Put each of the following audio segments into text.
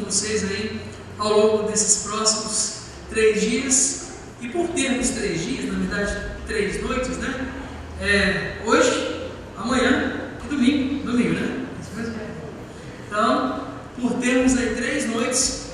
vocês aí ao longo desses próximos 3 dias. E por termos 3 dias, na verdade 3 noites, né? Hoje, amanhã e domingo, né? Então, por termos aí 3 noites,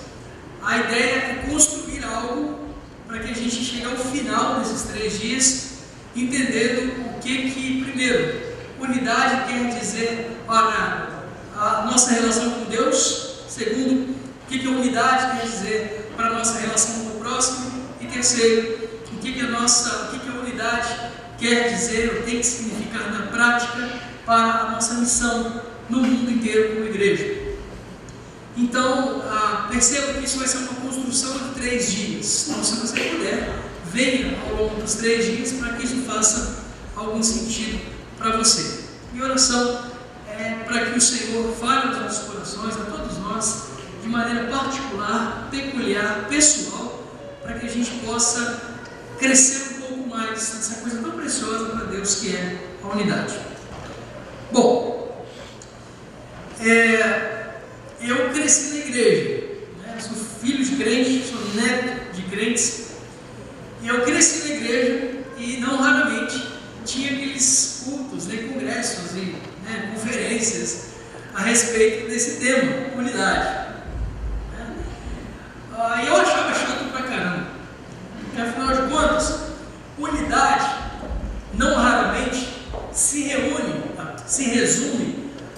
a ideia é construir algo para que a gente chegue ao final desses 3 dias, entendendo o que primeiro, unidade quer dizer para a nossa relação com Deus. Segundo, o que a unidade quer dizer para a nossa relação com o próximo. E terceiro, o que a unidade quer dizer, ou tem que significar na prática para a nossa missão no mundo inteiro como igreja. Então, perceba que isso vai ser uma construção de 3 dias. Então, se você puder, venha ao longo dos 3 dias para que isso faça algum sentido para você. Minha oração é para que o Senhor fale aos nossos corações, a todos nós, de maneira particular, peculiar, pessoal, para que a gente possa crescer um pouco mais nessa coisa tão preciosa para Deus que é a unidade. Bom, eu cresci na igreja, né? Sou filho de crente, sou neto de crentes, e eu cresci na igreja e não raramente tinha aqueles cultos, né, congressos e conferências a respeito desse tema, unidade. E eu achava chato pra caramba, porque afinal de contas, unidade não raramente se resume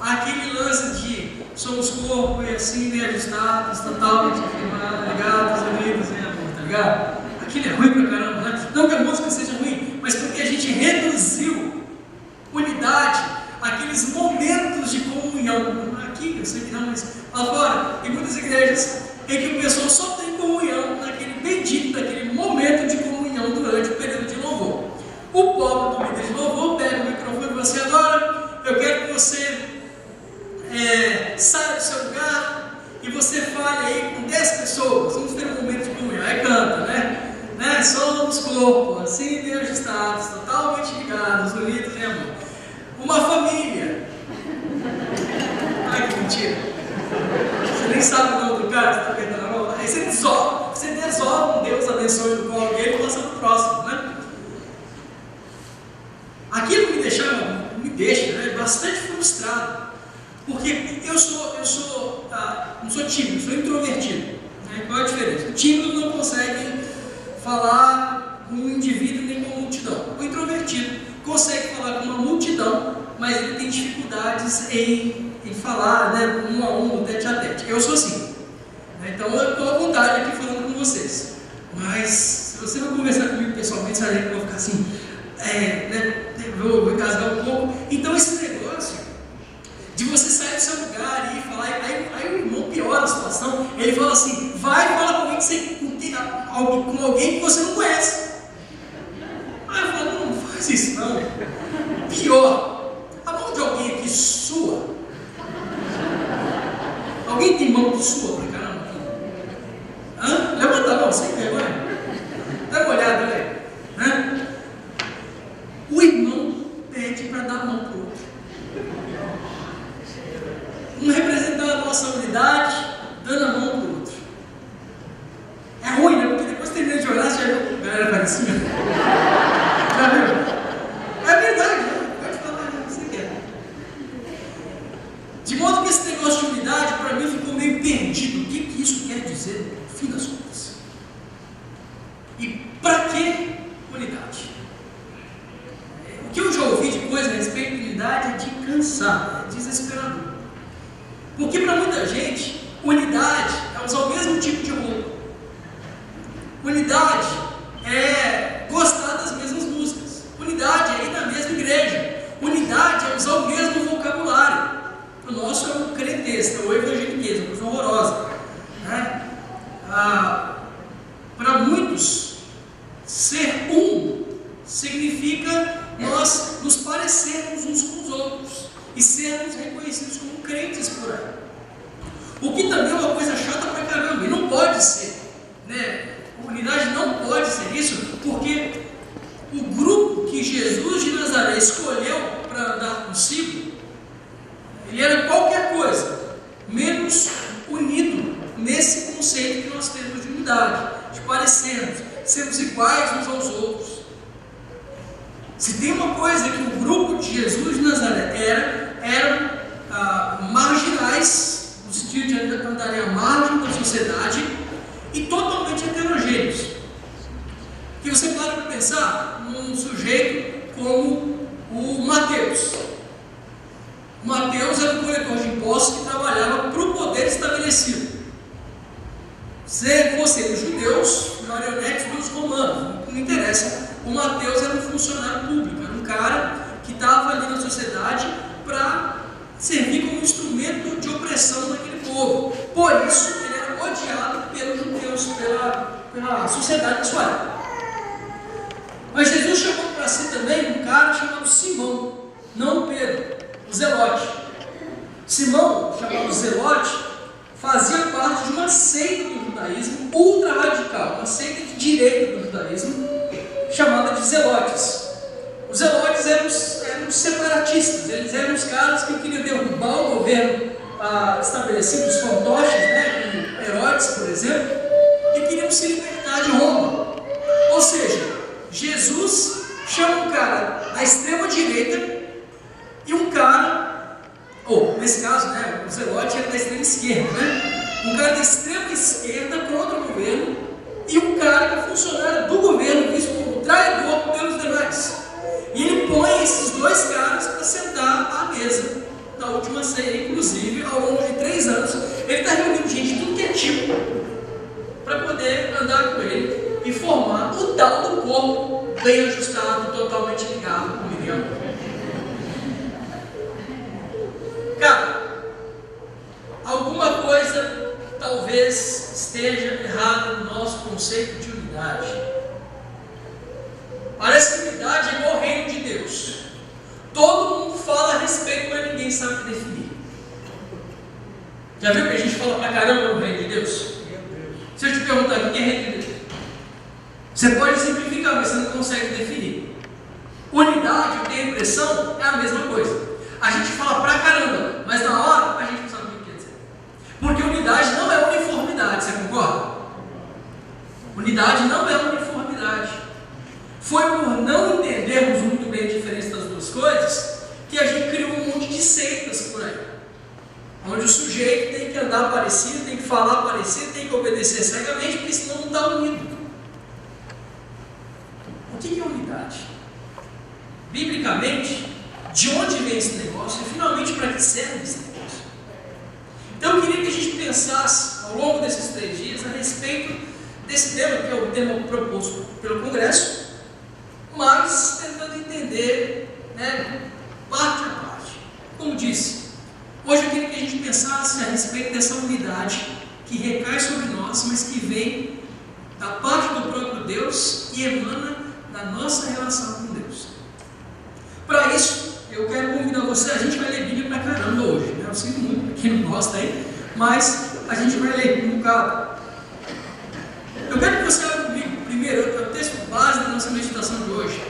àquele lance de somos corpo e assim bem ajustados, totalmente ligados, unidos em amor, tá ligado? Aquilo é ruim pra caramba, né? Não que a música seja ruim, mas porque a gente reduziu unidade àqueles momentos de comunhão. Aqui, eu sei que não, mas lá fora, em muitas igrejas, em que o pessoal só tem comunhão naquele bendito, naquele momento de comunhão durante o período de louvor. O povo do líder de louvor pega o microfone e fala assim: agora eu quero que você saia do seu lugar e você fale aí com 10 pessoas, vamos ter um momento de comunhão. Aí canta, né? Somos corpo, assim bem ajustados, totalmente ligados, unidos em amor. Uma família. Ai, que mentira. Você nem sabe o nome do cara que está apertando a mão. Aí você desova um Deus abençoe do colo dele e passa para o próximo, né? Aquilo me deixa bastante frustrado, porque eu não sou tímido, sou introvertido, né? Qual é a diferença? O tímido não consegue falar com um indivíduo nem com uma multidão. O introvertido consegue falar com uma multidão, mas ele tem dificuldades em falar, né, um a um, tete a tete. Eu sou assim, né? Então eu estou à vontade aqui falando com vocês, mas se você não conversar comigo pessoalmente, sabe que eu vou ficar assim, vou engasgar um pouco. Então esse negócio de você sair do seu lugar e falar, aí o irmão piora a situação. Ele fala assim: vai falar com alguém que você não conhece. Aí eu falo: não faz isso não. Pior, a mão de alguém aqui sua. Alguém tem mão que sua pra caramba aqui? Levanta a mão, sem vergonha. Dá uma olhada, velho. O irmão pede para dar a mão para o outro. Um representando a nossa unidade, dando a mão para o outro. É ruim, né? Porque depois termina de orar, já viu? A galera vai assim, já viu? É verdade, né? Pode falar o que você quer. De modo que esse negócio de unidade, para mim, ficou meio perdido. O que isso quer dizer, no fim das contas? E para que unidade? O que eu já ouvi de coisa a respeito de unidade é de cansar, é desesperador. Porque para muita gente, unidade é usar o mesmo tipo de roupa. Unidade é gostar das mesmas músicas. Unidade é ir na mesma igreja. Unidade é usar o mesmo vocabulário. O nosso é o crentesco, é o evangeliquismo, coisa horrorosa, né? Para muitos, ser um significa nós nos parecermos uns com os outros e sermos reconhecidos como crentes por aí. O que também é uma coisa chata pra caramba, e não pode ser, né? Unidade não pode ser isso, porque o grupo que Jesus de Nazaré escolheu para andar consigo, ele era qualquer coisa menos unido, menos conceito que nós temos de unidade, de parecermos, sermos iguais uns aos outros. Se tem uma coisa que o grupo de Jesus de Nazaré eram marginais, no sentido de andarem à margem da sociedade, e totalmente heterogêneos. Que você para para pensar num sujeito como o Mateus. O Mateus era um coletor de impostos que trabalhava para o poder estabelecido. Se fossem os judeus, marionetes dos romanos, não interessa. O Mateus era um funcionário público, era um cara que estava ali na sociedade para servir como instrumento de opressão daquele povo. Por isso, ele era odiado pelos judeus, pela sociedade da sua época. Mas Jesus chamou para si também um cara chamado Simão, não Pedro, o Zelote. Simão, chamado Zelote, fazia parte de uma seita do judaísmo ultra radical, uma seita de direita do judaísmo, chamada de Zelotes. Os Zelotes eram os separatistas, eles eram os caras que queriam derrubar o governo estabelecido, os fantoches, como Herodes, por exemplo, e queriam se libertar de Roma. Ou seja, Jesus chama um cara da extrema direita e um cara, nesse caso, o Zelote era da extrema esquerda, um cara da extrema esquerda contra o governo e um cara que é funcionário do governo, visto como traidor pelos demais. E ele põe esses dois caras para sentar à mesa na última ceia, inclusive, ao longo de 3 anos. Ele está reunindo gente de tudo que é tipo para poder andar com ele e formar o tal do corpo bem ajustado, totalmente ligado com o Miriam. Cara, alguma coisa talvez esteja errada no nosso conceito de unidade. Parece que unidade é igual ao reino de Deus. Todo mundo fala a respeito, mas ninguém sabe definir. Já viu que a gente fala pra caramba no reino de Deus? Se eu te perguntar o que é reino de Deus, você pode simplificar, mas você não consegue definir. Unidade, eu tenho a impressão, é a mesma coisa. A gente fala pra caramba, mas na hora a gente não sabe o que quer dizer. Porque unidade não é uniformidade, você concorda? Unidade não é uniformidade. Foi por não entendermos muito bem a diferença das duas coisas que a gente criou um monte de seitas por aí. Onde o sujeito tem que andar parecido, tem que falar parecido, tem que obedecer cegamente, porque senão não está unido. O que é unidade? Biblicamente, de onde vem esse negócio e finalmente para que serve esse negócio? Então eu queria que a gente pensasse ao longo desses 3 dias a respeito desse tema, que é o tema proposto pelo Congresso, mas tentando entender parte a parte. Como disse, hoje eu queria que a gente pensasse a respeito dessa unidade que recai sobre nós, mas que vem da parte do próprio Deus e emana da nossa relação com Deus. Para isso, eu quero convidar você, a gente vai ler Bíblia pra caramba hoje, eu sinto muito para quem não gosta aí, mas a gente vai ler um bocado. Eu quero que você olhe comigo primeiro, é o texto base da nossa meditação de hoje,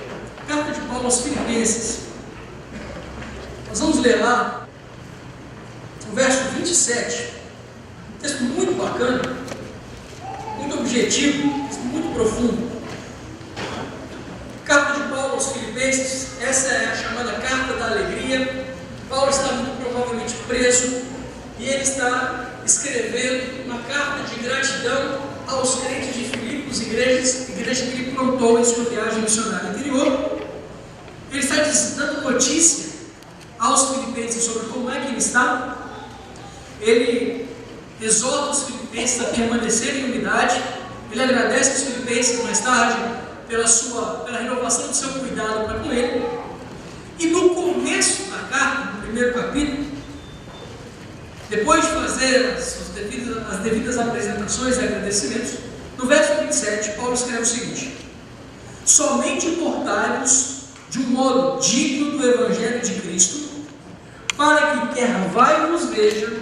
carta de Paulo aos Filipenses. Nós vamos ler lá o verso 27, um texto muito bacana, muito objetivo, muito profundo. Carta de Paulo aos Filipenses, essa é a chamada carta da alegria. Paulo está muito provavelmente preso e ele está escrevendo uma carta de gratidão aos crentes de Filipos, igreja que ele plantou em sua viagem missionária anterior. Ele está dando notícia aos filipenses sobre como é que ele está. Ele exorta os filipenses a permanecerem em unidade. Ele agradece aos filipenses mais tarde pela renovação do seu cuidado para com ele. E no começo da carta, no primeiro capítulo, depois de fazer as devidas apresentações e agradecimentos, no verso 27, Paulo escreve o seguinte: somente importai-vos de um modo digno do Evangelho de Cristo, para que quer vai vos veja,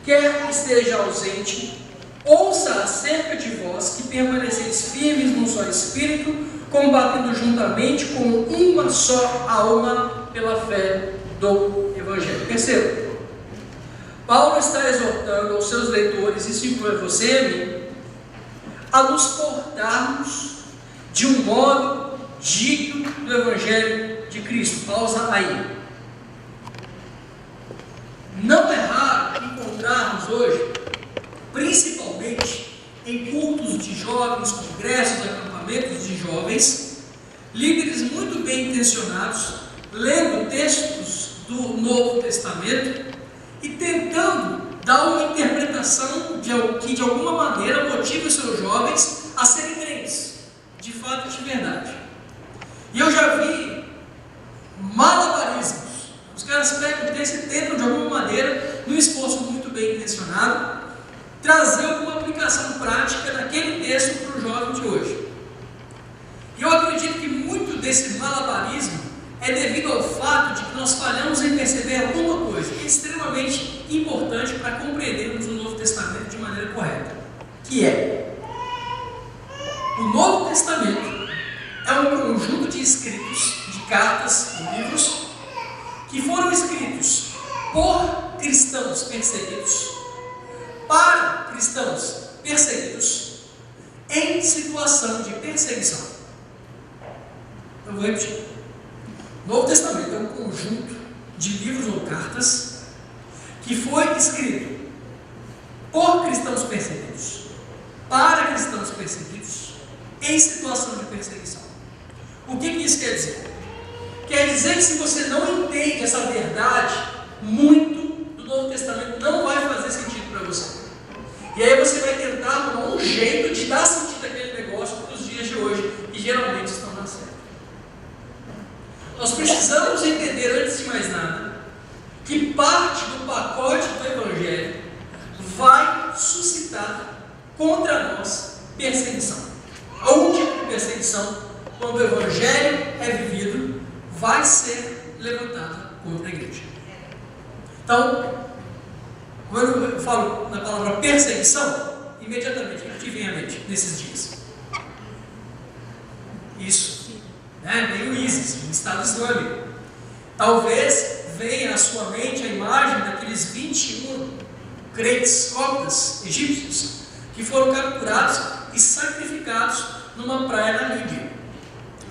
quer esteja ausente, ouça acerca de vós que permaneceis firmes num só Espírito, combatendo juntamente como uma só alma pela fé do Evangelho. Perceba, Paulo está exortando aos seus leitores, isso inclui você e a mim, a nos portarmos de um modo digno do Evangelho de Cristo. Pausa aí. Não é raro encontrarmos hoje, principalmente em cultos de jovens, congressos, acampamentos de jovens, líderes muito bem intencionados, lendo textos do Novo Testamento e tentando dar uma interpretação que de alguma maneira motive os seus jovens a serem crentes, de fato e de verdade. E eu já vi malabarismos. Os caras pegam o texto e tentam de alguma maneira, num esforço muito bem intencionado, trazer alguma aplicação prática daquele texto para o jovem de hoje. E eu acredito que muito desse malabarismo é devido ao fato de que nós falhamos em perceber alguma coisa que é extremamente importante para compreendermos o Novo Testamento de maneira correta, que é: o Novo Testamento é um conjunto de escritos, de cartas, de livros, que foram escritos por cristãos perseguidos, para cristãos perseguidos, em situação de perseguição. Eu vou repetir. O Novo Testamento é um conjunto de livros ou cartas que foi escrito por cristãos perseguidos, para cristãos perseguidos, em situação de perseguição. O que isso quer dizer? Quer dizer que se você não entende essa verdade, muito do Novo Testamento não vai fazer sentido para você. E aí você vai tentar arrumar um jeito de dar sentido àquele negócio para os dias de hoje, que geralmente estão na certa. Nós precisamos entender, antes de mais nada, que parte do pacote do Evangelho vai suscitar contra nós perseguição. Algum tipo de perseguição, quando o Evangelho é vivido, vai ser levantada contra a igreja. Então, quando eu falo na palavra perseguição, imediatamente o que vem à mente nesses dias? Isso, vem o ISIS, o Estado Islâmico. Talvez venha à sua mente a imagem daqueles 21 crentes coptas egípcios que foram capturados e sacrificados numa praia na Líbia.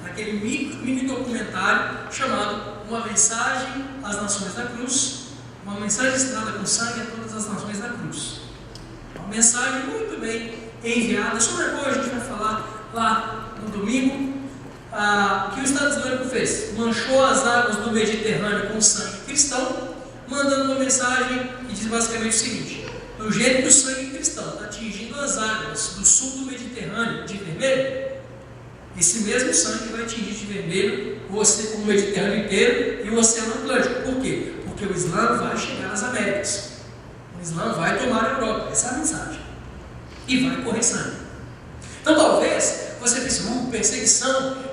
Aquele mini documentário chamado Uma Mensagem às Nações da Cruz, uma mensagem estrada com sangue a todas as nações da cruz. Uma mensagem muito bem enviada, sobre a qual a gente vai falar lá no domingo. Que o Estado Islâmico fez? Manchou as águas do Mediterrâneo com sangue cristão, mandando uma mensagem que diz basicamente o seguinte: do jeito que o sangue cristão está atingindo as águas do sul do Mediterrâneo de vermelho, esse mesmo sangue vai atingir de vermelho o Mediterrâneo inteiro e o Oceano Atlântico. Por quê? Porque o Islã vai chegar nas Américas, o Islã vai tomar a Europa. Essa é a mensagem, e vai correr sangue. Então talvez você pense: perseguição,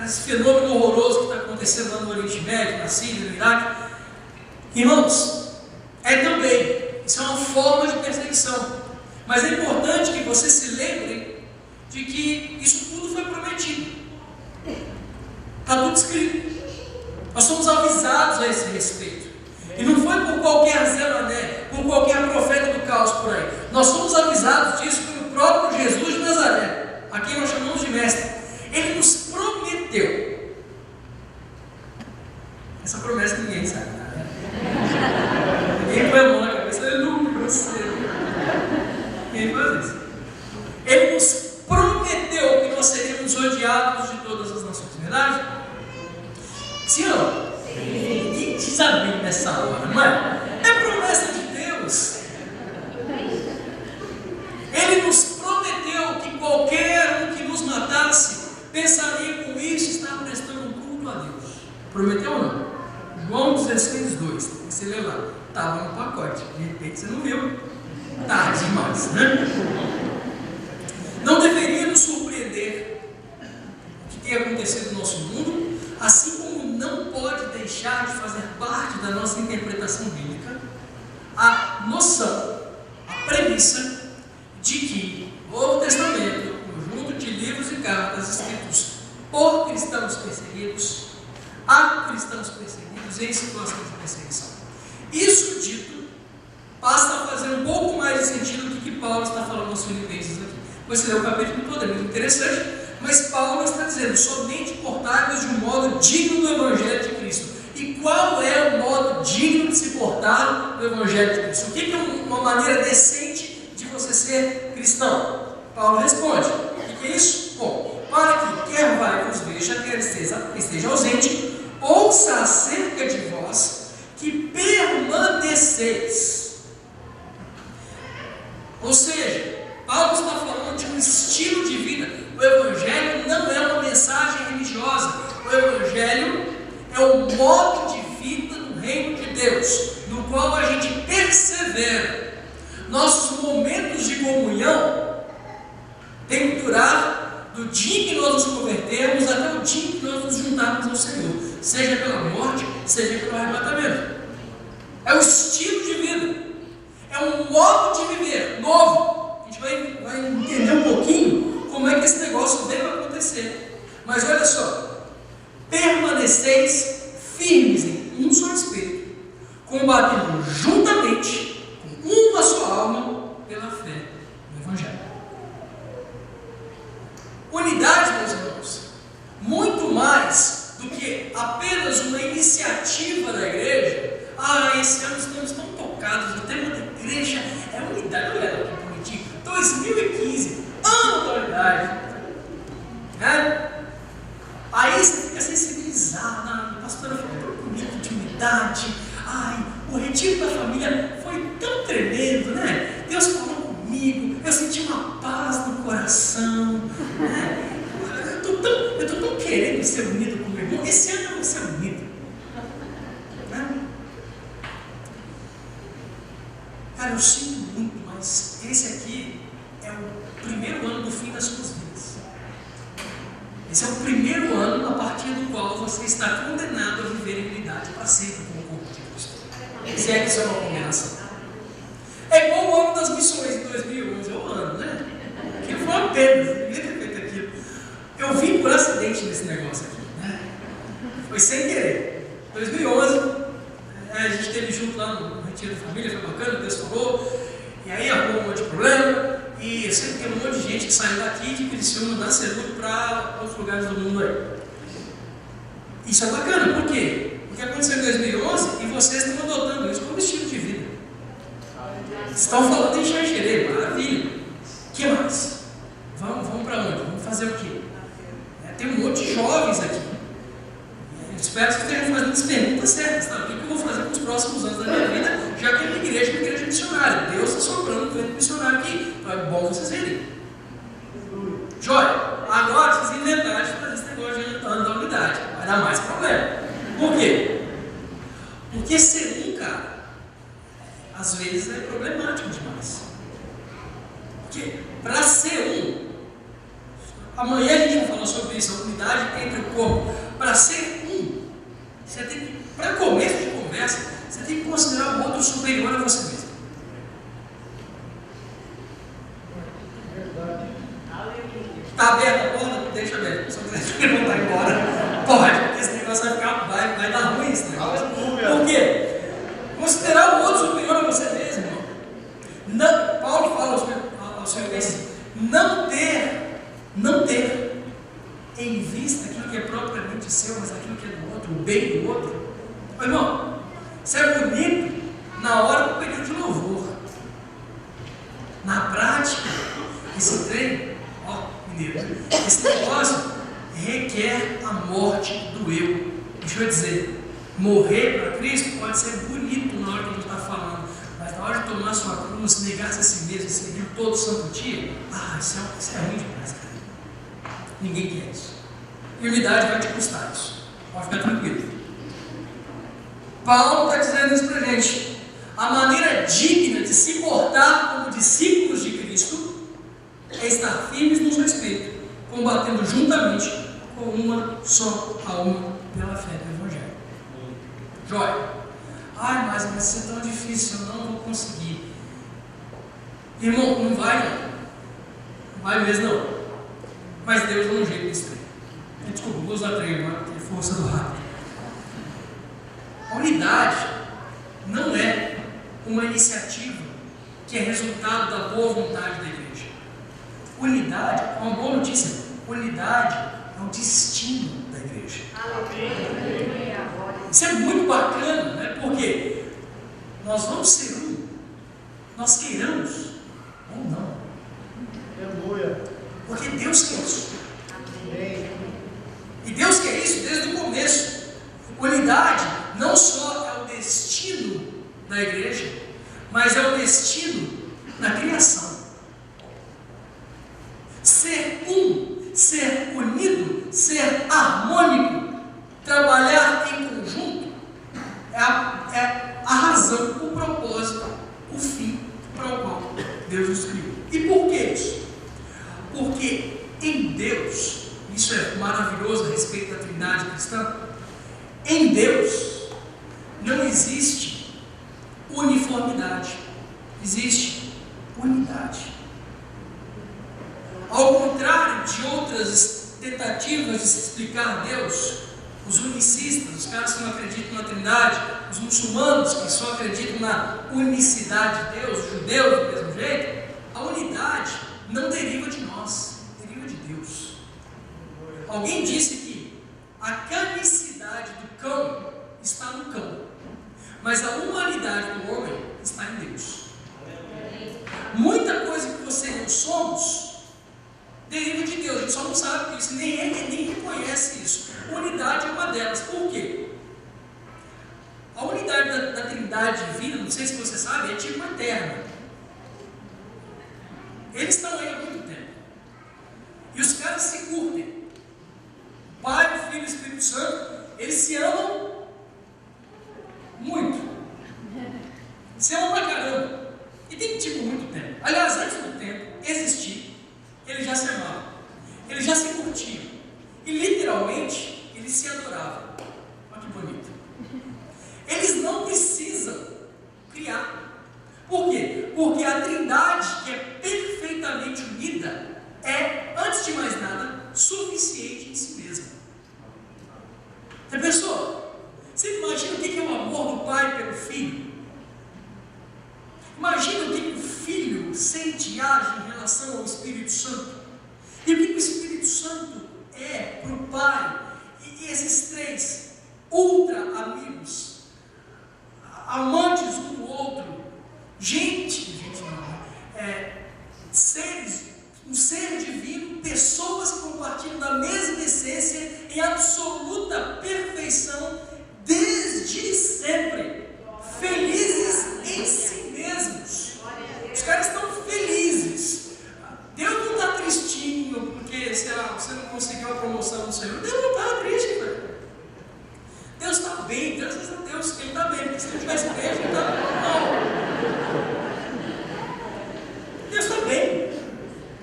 esse fenômeno horroroso que está acontecendo lá no Oriente Médio, na Síria, no Iraque. Irmãos, também, isso é uma forma de perseguição, mas é importante que você se lembre de que isso tudo foi prometido, está tudo escrito, nós somos avisados a esse respeito, e não foi por qualquer Zé Mané, por qualquer profeta do caos por aí. Nós somos avisados disso pelo próprio Jesus de Nazaré, a quem nós chamamos de mestre. Ele nos prometeu essa promessa que ninguém sabe, né? Ninguém põe a mão na cabeça, aleluia, você. Ninguém faz isso. Ele nos prometeu que nós seríamos odiados de todas as nações, verdade? Sim ou não? Ninguém diz amém nessa hora, não é? É promessa de Deus. Ele nos prometeu que qualquer um que nos matasse pensaria com isso estar prestando um culto a Deus. Prometeu ou não? João 16:2. Você lê lá, estava no pacote, de repente você não viu. Tarde demais, né? Não deveria nos surpreender o que tem acontecido no nosso mundo, assim como não pode deixar de fazer parte da nossa interpretação bíblica a noção, a premissa de que o Novo Testamento, conjunto de livros e cartas escritos por cristãos perseguidos, a cristãos perseguidos em situação de perseguição. Isso dito mais de sentido do que Paulo está falando aos Filipenses aqui. Você lê o capítulo todo, é muito interessante, mas Paulo está dizendo: somente portai-vos de um modo digno do Evangelho de Cristo. E qual é o modo digno de se portar no Evangelho de Cristo? O que é uma maneira decente de você ser cristão? Paulo responde: o que é isso? Bom, para que quer vai vos veja, quer esteja ausente, ouça acerca de vós que permaneceis. Ou seja, Paulo está falando de um estilo de vida. O Evangelho não é uma mensagem religiosa. O Evangelho é o modo de vida no reino de Deus, no qual a gente persevera. Nossos momentos de comunhão têm que durar do dia que nós nos convertermos até o dia que nós nos juntarmos ao Senhor, seja pela morte, seja pelo arrebatamento. É o estilo de vida, é um modo de viver novo. A gente vai entender um pouquinho como é que esse negócio veio acontecer. Mas olha só: permaneceis firmes em um só espírito, combatendo juntamente com uma só alma pela fé no Evangelho. Unidade, meus irmãos, muito mais do que apenas uma iniciativa da igreja. Esse ano estamos tão tocados, o tema da igreja é unidade. Olha que bonitinho, 2015, ano da unidade, né? Aí você fica sensibilizado: a pastora falou comigo de unidade. O retiro da família foi tão tremendo, né? Deus falou comigo, eu senti uma paz no coração, né? Eu estou tão querendo ser unido com o meu irmão. Esse ano eu vou ser unido, né? Cara, eu sinto muito, mas esse aqui é o primeiro ano do fim das suas vidas. Esse é o primeiro ano a partir do qual você está condenado a viver em unidade para sempre com o corpo de Cristo. Se é que isso é uma combinação. É igual o ano das missões em 2011, é o ano, né? Que foi uma pena, eu devia ter feito aquilo. Eu vim por acidente nesse negócio aqui, né? Foi sem querer. 2011, a gente esteve junto lá no retiro da família, foi bacana, Deus falou, e aí arrumou um monte de problema. E sempre tem um monte de gente que saiu daqui de Criciúma, da Celuto, para outros lugares do mundo aí. Isso é bacana, por quê? Porque aconteceu em 2011 e vocês estão adotando isso como estilo de vida. Estão falando em Xanxerê, maravilha. O que mais? Vamos para onde? Vamos fazer o quê? Tem um monte de jovens aqui. Eu espero que estejam fazendo as perguntas certas. Tá? O que eu vou fazer com os próximos anos da minha vida, já que a minha igreja é uma igreja missionária? Deus está soprando o vento missionário aqui. Então é bom vocês verem. Joia, agora vocês inventaram de fazer esse negócio de ano da unidade. Vai dar mais problema. Por quê? Porque ser um, cara, às vezes é problemático demais. Porque para ser um, amanhã a gente vai falar sobre isso, a unidade entre o corpo. Para ser um, você tem que, para começo de conversa, você tem que considerar o outro superior a você mesmo. Está aberta a porta? Deixa aberta. Se você quiser voltar embora, pode. Esse negócio vai dar ruim esse negócio. Por quê? Considerar o outro superior a você mesmo, irmão. Não, Paulo fala aos Filipenses: não ter em vista aquilo que é propriamente seu, mas aquilo que é do outro, o bem do outro. Meu irmão, isso é bonito na hora do período de louvor. Na prática, esse treino, esse negócio requer a morte do eu. Deixa eu dizer, morrer para Cristo pode ser bonito na hora que a gente está falando, mas na hora de tomar sua cruz, negar-se a si mesmo, seguir todo santo dia, isso é ruim demais, cara. Ninguém quer isso. E unidade vai te custar isso. Pode ficar tranquilo. Paulo está dizendo isso para a gente. A maneira digna de se portar como discípulos de Cristo é estar firmes no seu espírito, combatendo juntamente com uma só alma pela fé do Evangelho. Joia. Mas vai ser tão difícil, eu não vou conseguir. Irmão, não vai não. Não vai mesmo não. Mas Deus dá um jeito nisso aí. Desculpa, vou usar treino agora, porque é força do rápido. A unidade não é uma iniciativa que é resultado da boa vontade da igreja. Unidade é uma boa notícia. Unidade é o destino da igreja. Isso é muito bacana, né? Porque nós vamos ser um, nós queiramos ou não. Porque Deus quer isso. E Deus quer isso desde o começo. Unidade não só é o destino da igreja, mas é o destino da criação. Ser um, ser unido, ser harmônico, trabalhar em conjunto é a razão, o propósito, o fim para o qual Deus nos criou. E por que isso? Porque em Deus, isso é maravilhoso a respeito da Trindade cristã, em Deus não existe uniformidade, existe unidade. Ao contrário de outras tentativas de se explicar Deus, os unicistas, os caras que não acreditam na Trindade, os muçulmanos que só acreditam na unicidade de Deus, os judeus do mesmo jeito, a unidade não deriva de nós, deriva de Deus. Alguém disse que a canicidade do cão está no cão, mas a humanidade do homem está em Deus. Muita coisa que você e eu somos deriva de Deus, a gente só não sabe disso, nem reconhece isso. Unidade é uma delas. Por quê? A unidade da Trindade divina, não sei se você sabe, é tipo eterna. Eles estão aí há muito tempo. E os caras se curtem. O Pai, o Filho e o Espírito Santo, eles se amam muito. Se amam pra caramba. E tem tipo muito tempo. Aliás, antes do tempo existir, eles já se amavam. Eles já se curtiam. E literalmente, eles se adoravam. Olha que bonito. Eles não precisam criar. Por quê? Porque a Trindade, que é perfeitamente unida, é, antes de mais nada, suficiente em si mesma. Você pensou? Você imagina o que é o amor do Pai pelo Filho? Imagina o que o Filho sente e age em relação ao Espírito Santo. E o que o Espírito Santo é para o Pai. E esses três ultra amigos, amantes um do outro, seres, um ser divino, pessoas que compartilham da mesma essência em absoluta perfeição desde sempre, felizes em si mesmos. Os caras estão felizes. Deus não está tristinho porque, sei lá, você não conseguiu a promoção do Senhor. Deus não está triste, velho. Deus está bem, graças a Deus que Ele está bem, porque se não tivesse bem, Ele está mal. Deus está bem,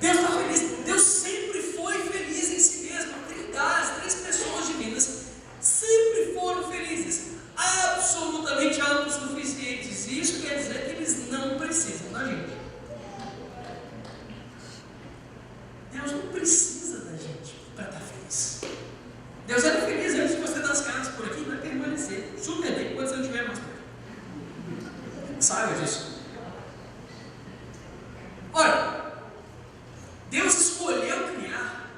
Deus está feliz, Deus sempre foi feliz em si mesmo. A Trindade, as três pessoas divinas sempre foram felizes, absolutamente autossuficientes. E isso quer dizer que eles não precisam da gente. Deus não precisa da gente para estar feliz. Deus era feliz antes de você dar as caras por aqui, vai permanecer super bem quando você não estiver mais perto. Saiba disso. Ora, Deus escolheu criar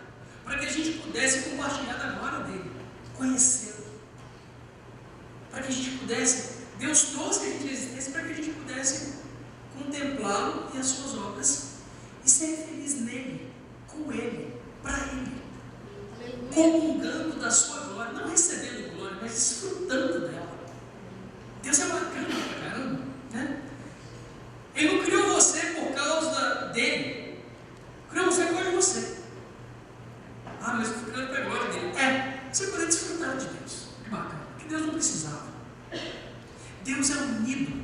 para que a gente pudesse compartilhar da glória dele, conhecê-lo. Para que a gente pudesse, Deus trouxe a gente à existência para que a gente pudesse contemplá-lo e as suas obras e ser feliz nele, com ele, para ele, comungando da sua glória, não recebendo glória, mas desfrutando dela. Deus é bacana pra caramba, né? Ele não criou você por causa dele, criou você por causa de você. Ah, mas eu estou criando para a glória dele. Você poder desfrutar de Deus. Que bacana, porque Deus não precisava. Deus é unido,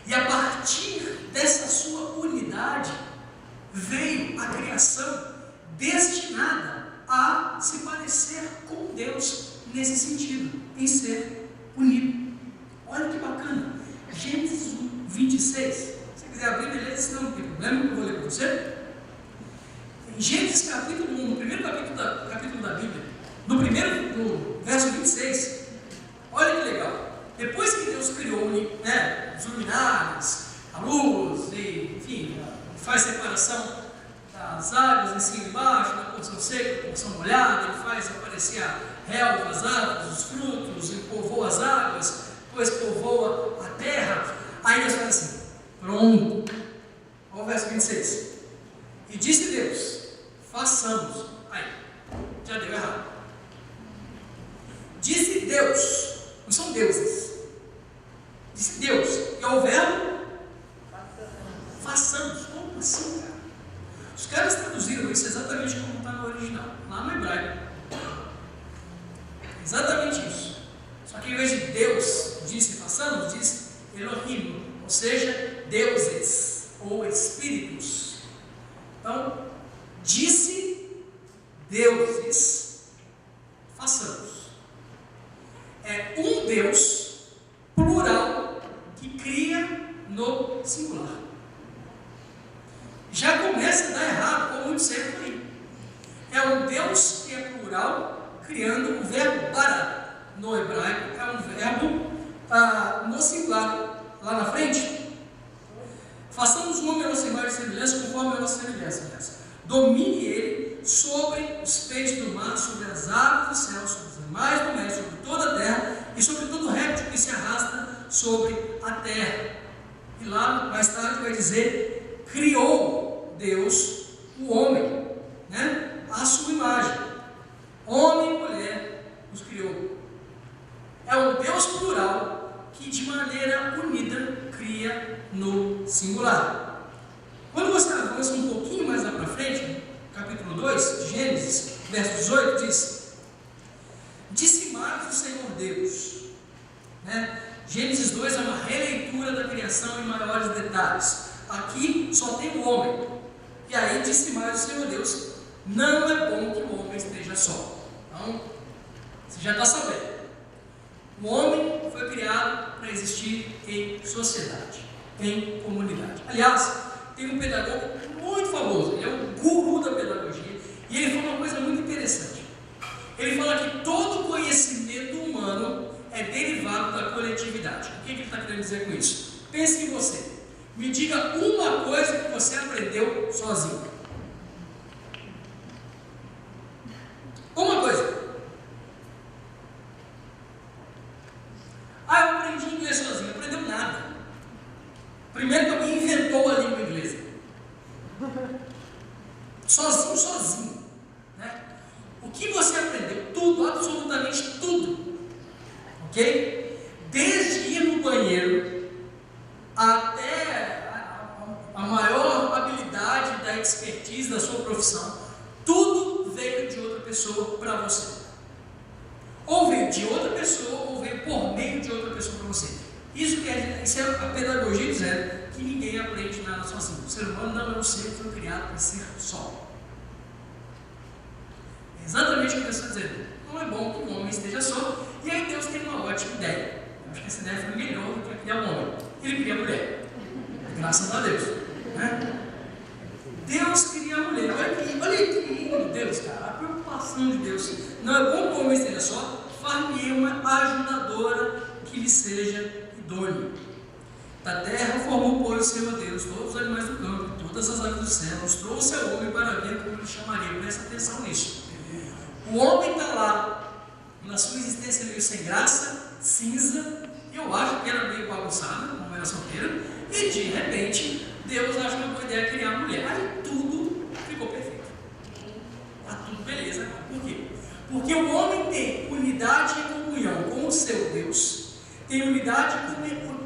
e a partir dessa sua unidade veio a criação destinada a se parecer com Deus nesse sentido, em ser unido. Olha que bacana, Gênesis 1, 26. Se você quiser abrir, beleza, não tem problema, eu vou ler para você. Em Gênesis capítulo 1, no primeiro capítulo da Bíblia, no verso 26, olha que legal. Depois que Deus criou, os luminares, a luz, e enfim, as águas em cima e embaixo, na porção seca, na porção molhada, ele faz aparecer a relva, as árvores, os frutos, ele povoa as águas, depois povoa a terra. Aí Deus fala assim, pronto. Olha o verso 26. E disse Deus, façamos. Aí, já deu errado. Disse Deus, não são deuses. Disse Deus, e ao verbo, façamos. Como assim, cara? Os caras traduziram isso exatamente como está no original, lá no hebraico. Exatamente isso. Só que em vez de Deus disse façamos, diz Elohim, ou seja, deuses ou espíritos. Então, disse deuses, façamos. É um Deus plural que cria no singular. Já começa a dar errado, como muito sempre aí. É um Deus que é plural, criando o verbo bara. No hebraico é um verbo no singular. Lá na frente, façamos um homem a nossa imagem e semelhança, conforme a nossa semelhança. Domine ele sobre os peixes do mar, sobre as aves do céu, sobre os animais do mar, sobre toda a terra e sobre todo réptil que se arrasta sobre a terra. E lá mais tarde vai dizer, criou Deus o homem, né? À sua imagem. Homem e mulher os criou. É um Deus plural que de maneira unida cria no singular. Quando você avança um pouquinho mais lá para frente, capítulo 2 de Gênesis, verso 18, diz: disse mais o Senhor Deus, né? Gênesis 2 é uma releitura da criação em maiores detalhes. Aqui só tem o homem. E aí disse mais o Senhor Deus: não é bom que o homem esteja só. Então, você já está sabendo. O homem foi criado para existir em sociedade, em comunidade. Aliás, tem um pedagogo muito famoso, ele é o guru da pedagogia, e ele fala uma coisa muito interessante. Ele fala que todo conhecimento humano é derivado da coletividade. O que ele está querendo dizer com isso? Pense em você. Me diga uma coisa que você aprendeu sozinho. Uma coisa. Eu aprendi inglês sozinho. Aprendeu nada. Primeiro que alguém inventou a língua inglesa. Sozinho. Né? O que você aprendeu? Tudo, absolutamente tudo. Ok? Desde ir no banheiro até a maior habilidade da expertise da sua profissão, tudo veio de outra pessoa para você. Ou veio de outra pessoa, ou veio por meio de outra pessoa para você. Isso é a pedagogia dizendo que ninguém aprende nada sozinho. O ser humano não é um ser que foi criado para ser só. É exatamente o que eu estou dizendo. Não é bom que o homem esteja só. E aí Deus tem uma ótima ideia. Eu acho que essa ideia foi melhor do que criar um homem. Ele cria a mulher. Graças a Deus. Né? Deus cria a mulher. Olha que lindo Deus, cara. A preocupação de Deus. Não é bom que o homem esteja só. Far-me uma ajudadora que lhe seja idônea. Da terra formou, pois, o Senhor Deus todos os animais do campo, todas as aves do céu. Nos trouxe ao homem para ver como ele chamaria. Presta atenção nisso. O homem está lá, na sua existência meio sem graça, cinza. Eu acho que era meio bagunçada, como era solteiro. E de repente, Deus acha uma boa ideia criar a mulher. Aí tudo ficou perfeito. Está tudo beleza. Por quê? Porque o homem tem unidade e comunhão com o seu Deus, tem unidade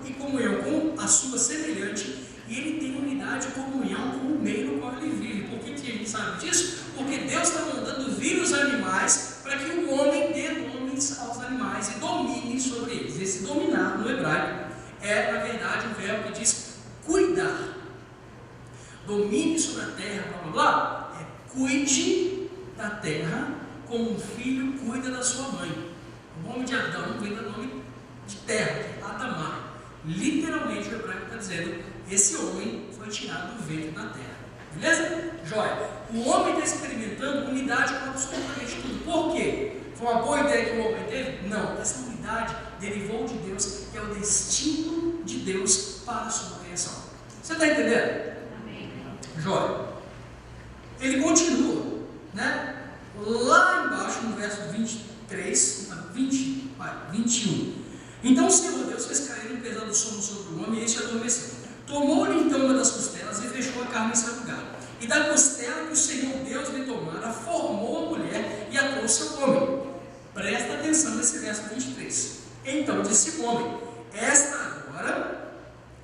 e comunhão com a sua semelhante, e ele tem unidade e comunhão com o meio no qual ele vive. Por que a gente sabe disso? Porque Deus está mandando vir os animais para que o homem dê nomes aos animais e domine sobre eles. Esse dominar no hebraico é, na verdade, um verbo que diz cuidar. Domine sobre a terra, blá blá blá, é cuide da terra como um filho cuida da sua mãe. O nome de Adão vem do nome de terra, que é Adamá. Literalmente o hebraico está dizendo: esse homem foi tirado do ventre da terra. Beleza? Jóia. O homem está experimentando unidade com absolutamente tudo. Por quê? Foi uma boa ideia que o homem teve? Não. Essa unidade derivou de Deus, que é o destino de Deus para a sua criação. Você está entendendo? Amém. Jóia. ele continua, né? Lá embaixo, no verso 21. Então o Senhor Deus fez cair um pesado sono sobre o homem e este adormeceu. Tomou-lhe então uma das costelas e fechou a carne em seu lugar. E da costela que o Senhor Deus lhe tomara, formou a mulher e a trouxe ao homem. Presta atenção nesse verso 23. Então disse o homem: esta agora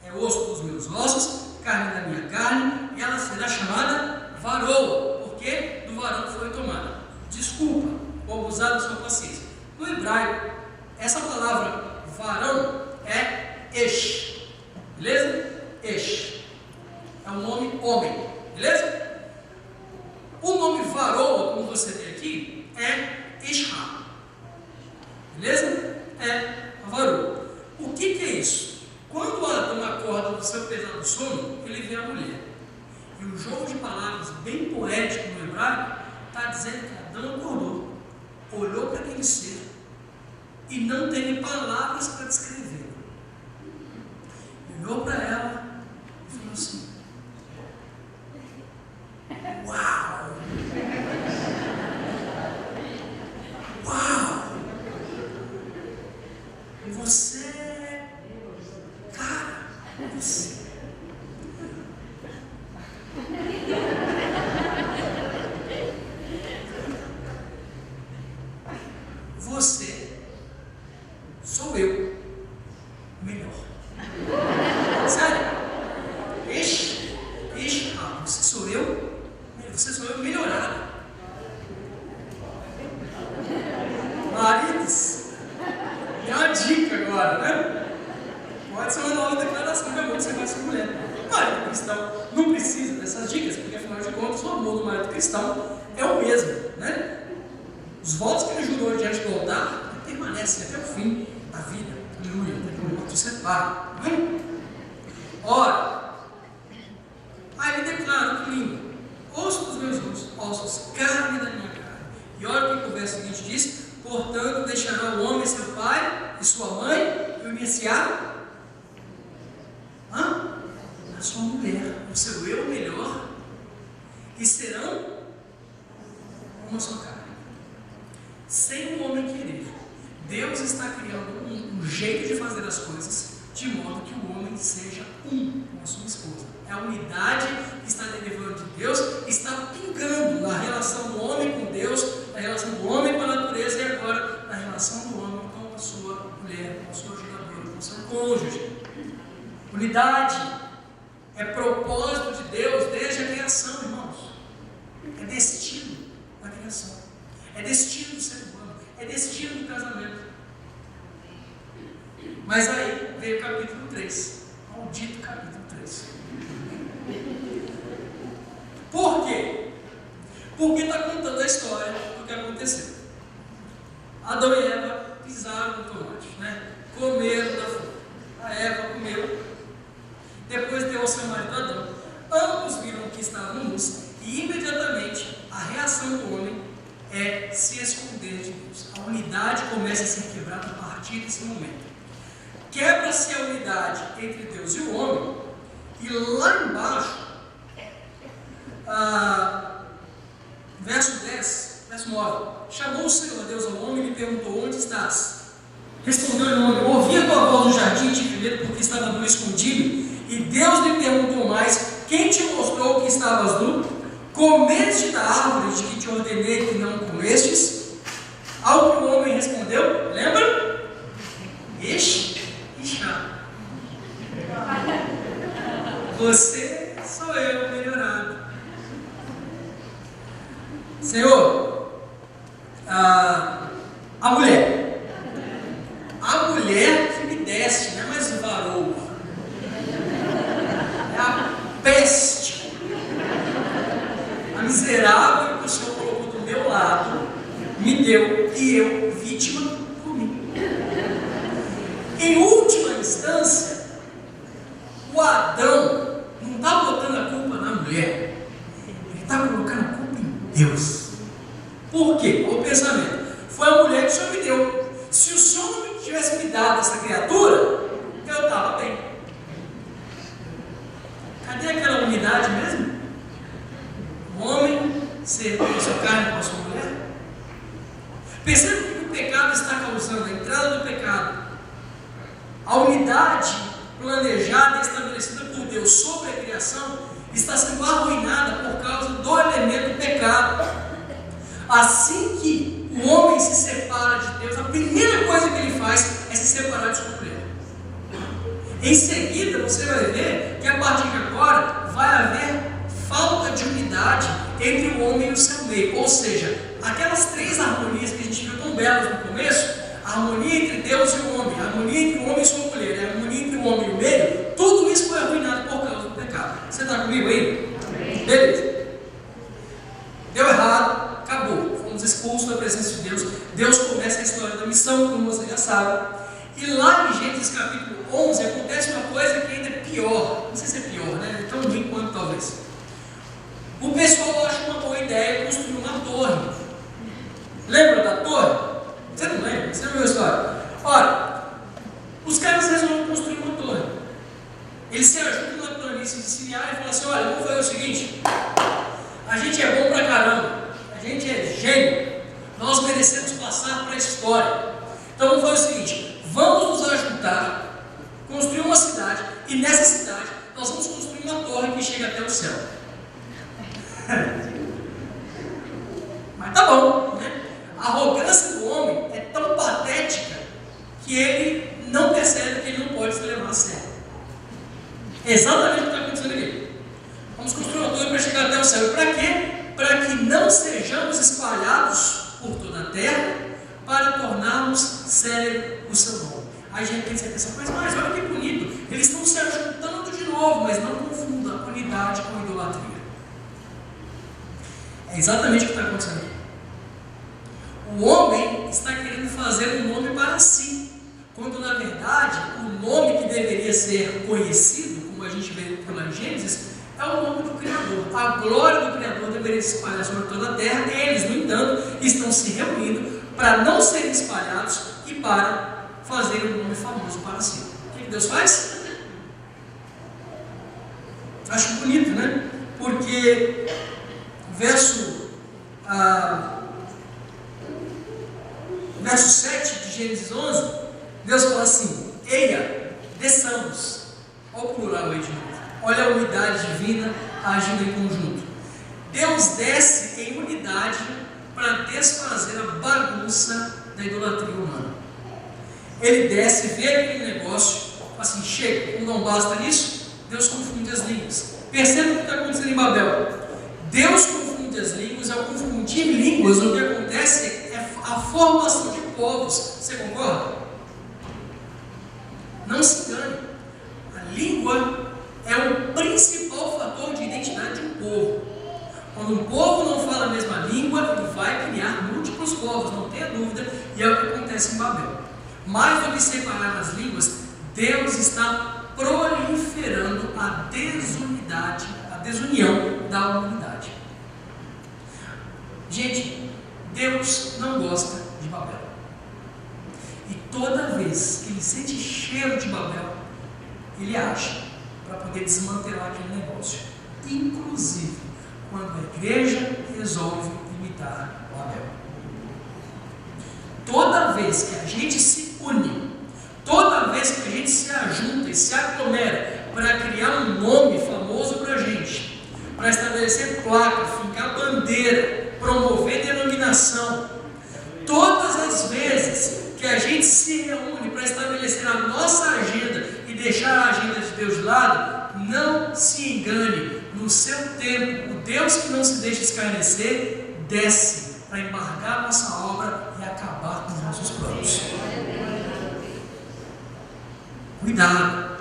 é osso dos meus ossos, carne da minha carne, e ela será chamada varoa, porque do varão foi tomada. Desculpa, vou abusar da sua paciência. No hebraico, essa palavra varão é esh, beleza? Esh é um nome homem, beleza? O nome varoa, como você vê aqui, é Ishá, beleza? É a varoa. O que é isso? Quando Adão acorda do seu pesado sono, ele vê a mulher. E o jogo de palavras bem poético no hebraico está dizendo que Adão acordou, olhou para aquele ser e não teve palavras para descrever. Olhou para ela e falou assim: uau! Uau! Você, cara, você. Você sou eu melhor. Sério? Você sou eu. Você sou eu melhorado. Maridos, tem uma dica agora, né? Pode ser uma nova declaração de amor que você faz com a mulher. O marido cristão não precisa dessas dicas, porque afinal de contas o amor do marido cristão é o mesmo, né? Os votos que ele jurou diante do altar permanecem até o fim da vida. Aleluia, até que o morto separa. Ora, aí ele declara que lindo: osso dos meus ossos, carne da minha carne. E olha o que o verso seguinte diz: portanto, deixará o homem seu pai e sua mãe e unir-se-á a sua mulher, o seu eu melhor, e serão uma só carne. Sem o homem querer, Deus está criando um jeito de fazer as coisas de modo que o homem seja um com a sua esposa. A unidade que está derivando de Deus está pingando na relação do homem com Deus, na relação do homem com a natureza e agora na relação do homem com a sua mulher, com a sua jogadora, com o seu cônjuge. Unidade é propósito de Deus desde a criação, irmãos. É destino da criação. É destino do ser humano. É destino do casamento. Mas aí veio o capítulo 3. Maldito capítulo 3. Por quê? Porque está contando a história do que aconteceu. Adão e Eva pisaram no tomate, né? Comeram da fruta. A Eva comeu. Depois deu ao seu marido Adão. Ambos viram que estavam nus. E imediatamente a reação do homem é se esconder de Deus. A unidade começa a ser quebrada a partir desse momento. Quebra-se a unidade entre Deus e o homem, e lá embaixo, verso 9: chamou o Senhor Deus ao homem e lhe perguntou: onde estás? Respondeu-lhe o homem: ouvi a tua voz no jardim e tive medo porque estava nu escondido. E Deus lhe perguntou mais: quem te mostrou que estavas nu? Comeste da árvore de que te ordenei que não comestes? Ao que o homem respondeu, lembra? Ishá. Você sou eu melhorado. Senhor, a mulher que me deste, não é mais varoa, é a peste, a miserável que o Senhor colocou do meu lado, me deu, e eu, vítima, comi. Em última instância, o Adão não está botando a culpa na mulher, ele está colocando a culpa em Deus. Por quê? O pensamento: foi a mulher que o Senhor me deu. Se o Senhor não tivesse me dado essa criatura, eu estava bem. Cadê aquela unidade mesmo? O homem ser com a sua carne, com a sua mulher? Perceba o que o pecado está causando, a entrada do pecado. A unidade planejada e estabelecida por Deus sobre a criação está sendo arruinada por causa do elemento pecado. Assim que o homem se separa de Deus, a primeira coisa que ele faz é se separar de sua mulher. Em seguida, você vai ver que a partir de agora vai haver falta de unidade entre o homem e o seu meio. Ou seja, aquelas três harmonias que a gente viu tão belas no começo, a harmonia entre Deus e o homem, a harmonia entre o homem e sua mulher, a harmonia entre o homem e o meio, tudo isso foi arruinado por causa do pecado. Você está comigo aí? Amém. Beleza. Deu errado, acabou. Fomos expulsos da presença de Deus. Deus começa a história da missão, como você já sabe. E lá em Gênesis capítulo 11 acontece uma coisa que ainda é pior. Não sei se é pior, né? É tão ruim quanto talvez. O pessoal acha uma boa ideia construir uma torre. Lembra da torre? Você não lembra? Você não viu a história? Ora, os caras resolvem construir uma torre. Eles se ajudam na planície de Sinai e falam assim: olha, vamos fazer o seguinte, a gente é bom pra caramba, a gente é gênio, nós merecemos passar para a história. Então vamos fazer o seguinte, vamos nos ajuntar, construir uma cidade, e nessa cidade nós vamos construir uma torre que chega até o céu. Mas tá bom, né? A arrogância do homem é tão patética que ele não percebe que ele não pode se levar a sério. É exatamente o que está acontecendo aqui. Vamos construir uma torre para chegar até o céu. E para quê? Para que não sejamos espalhados por toda a terra, para tornarmos célebre o seu nome. Aí a gente pensa, mas olha que bonito, eles estão se ajuntando de novo, mas não confunda a unidade com a idolatria. É exatamente o que está acontecendo aqui. O homem está querendo fazer um nome para si, quando na verdade o nome que deveria ser conhecido, como a gente vê pela Gênesis, é o nome do Criador. A glória do Criador deveria se espalhar sobre toda a terra. Eles, no entanto, estão se reunindo para não serem espalhados e para fazer um nome famoso para si. O que Deus faz? Acho bonito, né? Porque verso 7 de Gênesis 11, Deus fala assim: eia, desçamos. Olha o plural aí de novo. Olha a unidade divina agindo em conjunto. Deus desce em unidade para desfazer a bagunça da idolatria humana. Ele desce, vê aquele negócio, assim, chega, como não basta nisso, Deus confunde as línguas. Perceba o que está acontecendo em Babel. Deus confunde as línguas. Ao confundir línguas, o que acontece é a formação de povos. Você concorda? Não se engane. A língua é o principal fator de identidade de um povo. Quando um povo não fala a mesma língua, ele vai criar múltiplos povos, não tenha dúvida, e é o que acontece em Babel. Mais do que separar as línguas, Deus está proliferando a desunidade, a desunião da humanidade. Gente, Deus não gosta de Babel. E toda vez que ele sente cheiro de Babel, ele acha para poder desmantelar aquele negócio. Inclusive, quando a igreja resolve imitar Babel. Toda vez que a gente se une, toda vez que a gente se ajunta e se aglomera para criar um nome famoso para a gente, para estabelecer placa, fincar bandeira, promover denominação, todas as vezes que a gente se reúne para estabelecer a nossa agenda e deixar a agenda de Deus de lado, não se engane, no seu tempo, o Deus que não se deixa escarnecer, desce para embargar a nossa obra e acabar com os nossos planos. Cuidado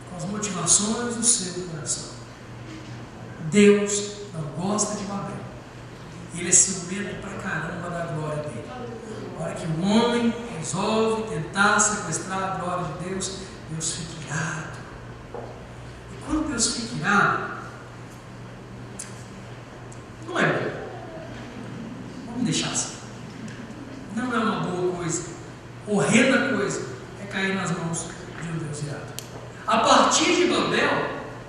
com as motivações do seu coração. Deus não gosta de Babel. Ele é ciumento pra caramba da glória dele. A hora que o homem resolve tentar sequestrar a glória de Deus, Deus fica irado. E quando Deus fica irado, não é bom. Vamos deixar assim. Não é uma boa coisa. Horrenda coisa é cair nas mãos de um Deus irado. A partir de Babel,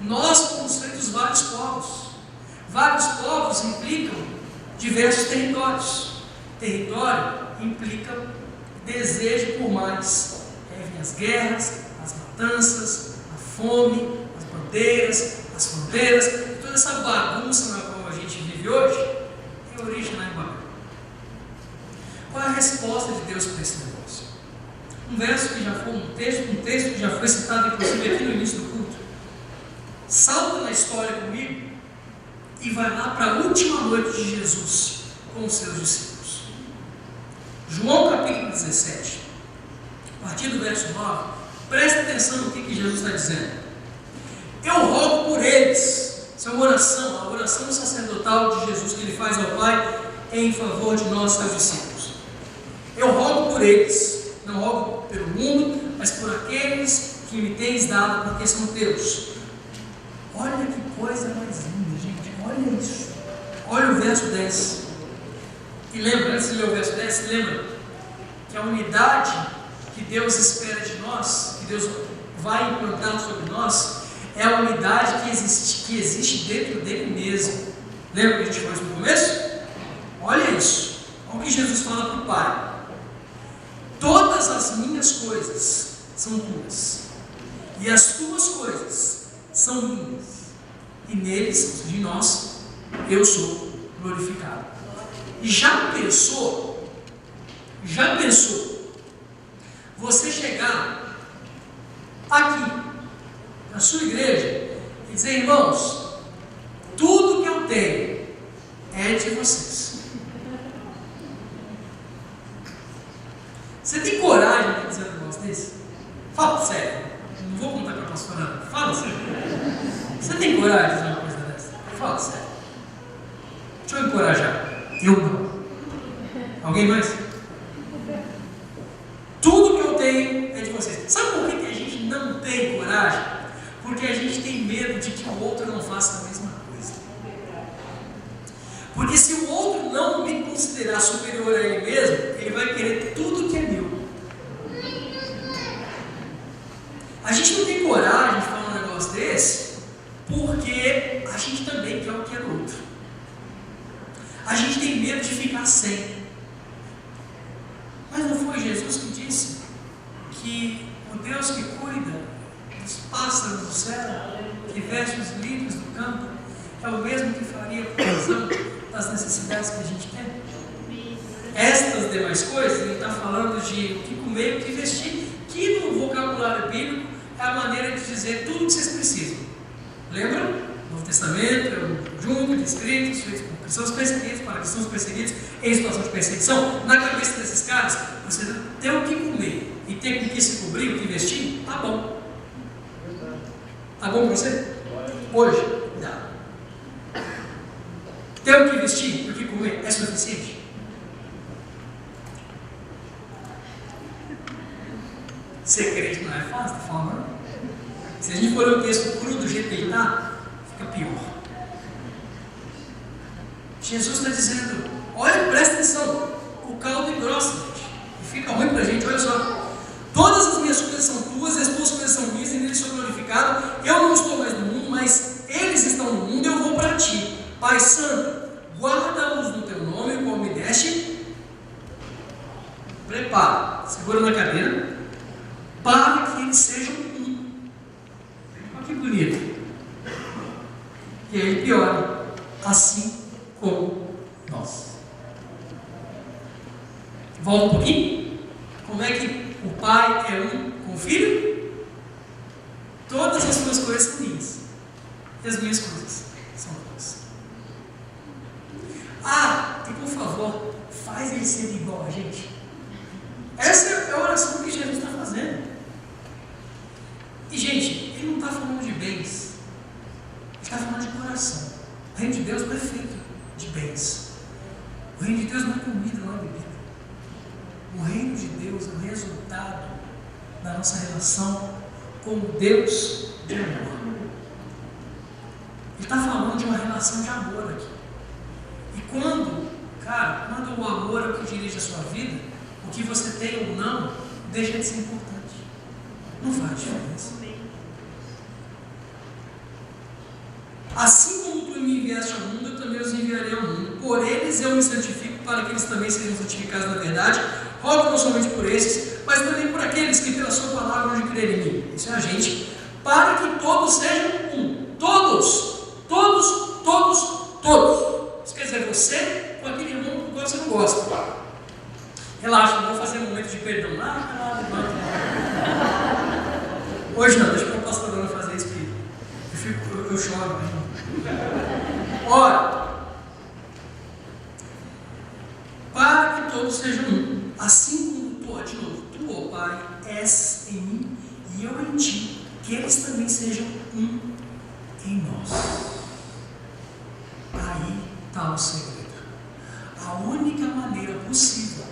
nós fomos feitos vários povos povos implicam diversos territórios. Território implica desejo por mais. Aí vem as guerras, as matanças, a fome, as bandeiras, as fronteiras, toda essa bagunça na qual a gente vive hoje tem origem lá em Babel. Qual é a resposta de Deus para esse negócio? Um verso que já foi um texto que já foi citado inclusive aqui no início do culto. Salta na história comigo e vai lá para a última noite de Jesus com os seus discípulos. João capítulo 17, a partir do verso 9, presta atenção no que Jesus está dizendo. Eu rogo por eles. Essa é uma oração, a oração sacerdotal de Jesus que ele faz ao Pai em favor de nós, seus discípulos. Eu rogo por eles, não rogo pelo mundo, mas por aqueles que me tens dado, porque são teus. Olha que coisa mais linda, gente, olha isso. Olha o verso 10. E lembra, antes de ler o verso 10, lembra que a unidade que Deus espera de nós, que Deus vai implantar sobre nós, é a unidade que existe dentro dele mesmo. Lembra que a gente falou isso no começo? Olha isso. Olha o que Jesus fala para o Pai. Todas as minhas coisas são tuas, e as tuas coisas são minhas, e neles, de nós, eu sou glorificado. E já pensou você chegar aqui na sua igreja e dizer: irmãos, tudo que eu tenho é de vocês? Você tem coragem de dizer um negócio desse? Fala sério, não vou contar para a pastora Ana, fala sério. Você tem coragem de dizer uma coisa dessa? Fala sério. Deixa eu encorajar. Eu não. Alguém mais? Tudo que eu tenho é de vocês. Sabe por que a gente não tem coragem? Porque a gente tem medo de que o outro não faça a mesma coisa. Porque se o outro não me considerar superior a ele mesmo, ele vai querer tudo que é meu. A gente não tem coragem de falar um negócio desse, porque a gente também quer o que é do outro. A gente tem medo de ficar sem. Mas não foi Jesus que disse que o Deus que cuida dos pássaros do céu, que veste os lírios do campo, é o mesmo que faria provisão das necessidades que a gente tem? Estas demais coisas, ele está falando de o que comer e o que vestir, que no vocabulário bíblico é a maneira de dizer tudo o que vocês precisam. Lembra? Novo Testamento é um junto de escritos feitos por cristãos perseguidos, para cristãos perseguidos em situação de perseguição. Na cabeça desses caras, você ter o que comer e ter com que se cobrir, o que vestir, tá bom. Tá bom para você? Hoje, dá. Ter o que vestir e o que comer é suficiente? Ser crente não é fácil, tá falando? Se a gente for ler o texto cru do jeito que ele está, fica pior. Jesus está dizendo: olha, presta atenção, o caldo engrossa, gente, e fica ruim para a gente. Olha só, todas as minhas coisas são tuas, e as tuas coisas são minhas, e neles sou glorificado. Eu não estou mais no mundo, mas eles estão no mundo, eu vou para ti. Pai Santo, guarda-os no teu nome, como me deste. Prepara, segura na cadeira, para que eles sejam um. Olha que bonito. E aí piora, assim como nós. Volta um pouquinho. Como é que o pai é um com o filho? Todas as suas coisas são minhas, e as minhas coisas são tuas. E por favor, faz ele ser igual a gente. Essa é a oração que Jesus está fazendo. E gente, ele não está falando de bens, ele está falando de coração. O reino de Deus não é feito de bens. O reino de Deus não é comida, não é bebida. O reino de Deus é o resultado da nossa relação com Deus de amor. Ele está falando de uma relação de amor aqui. E quando o amor é o que dirige a sua vida, o que você tem ou não, deixa de ser importante. Não faz diferença. Assim como tu me enviaste ao mundo, eu também os enviarei eles eu me santifico, para que eles também sejam santificados na verdade. Rogo não somente por esses, mas também por aqueles que pela sua palavra hão de crer em mim. Isso é a gente. Para que todos sejam um. Todos. Todos, todos, todos. Isso quer dizer, você com aquele irmão com qual você não gosta. Relaxa, não vou fazer um momento de perdão. Hoje não, deixa para a pastora fazer isso, filho. Eu choro. Ora, para que todos sejam um, assim como tu, de novo, tu, ó Pai, és em mim e eu em ti, que eles também sejam um em nós. Aí está o segredo. A única maneira possível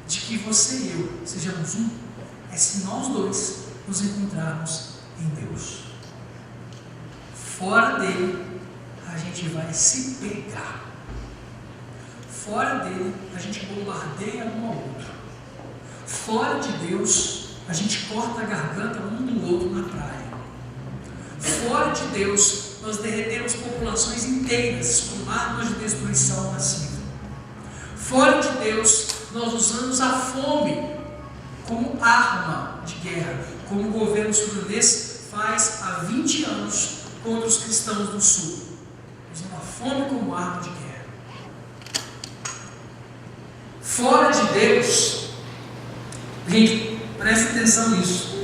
de que você e eu sejamos um é se nós dois nos encontrarmos em Deus. Fora dele, a gente vai se pegar. Fora dele, a gente bombardeia um ao outro. Fora de Deus, a gente corta a garganta um do outro na praia. Fora de Deus, nós derretemos populações inteiras com armas de destruição massiva. Fora de Deus, nós usamos a fome como arma de guerra, como o governo sudanês faz há 20 anos contra os cristãos do sul, usando a fome como arma de guerra. Fora de Deus, gente, preste atenção nisso.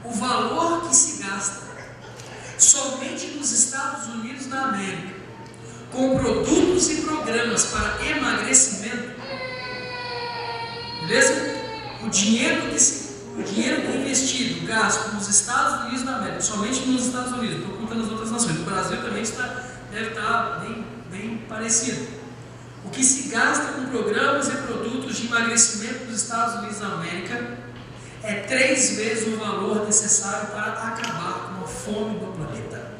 O valor que se gasta somente nos Estados Unidos da América com produtos e programas para emagrecimento, beleza? O dinheiro que é investido, gasto nos Estados Unidos da América, somente nos Estados Unidos, estou contando as outras nações, o Brasil também deve estar bem parecido. O que se gasta com programas e produtos de emagrecimento nos Estados Unidos da América é 3 vezes o valor necessário para acabar com a fome do planeta.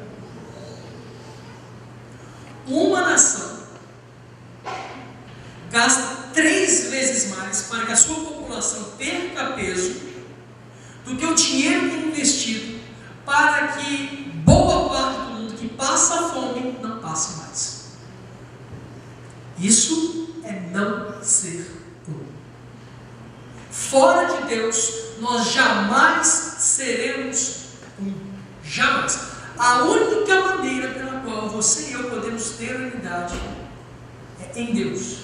Uma nação gasta 3 vezes mais para que a sua população perca peso do que o dinheiro que é investido para que boa parte do mundo que passa fome não passe mais. Isso é não ser um. Fora de Deus, nós jamais seremos um. Jamais. A única maneira pela qual você e eu podemos ter unidade é em Deus.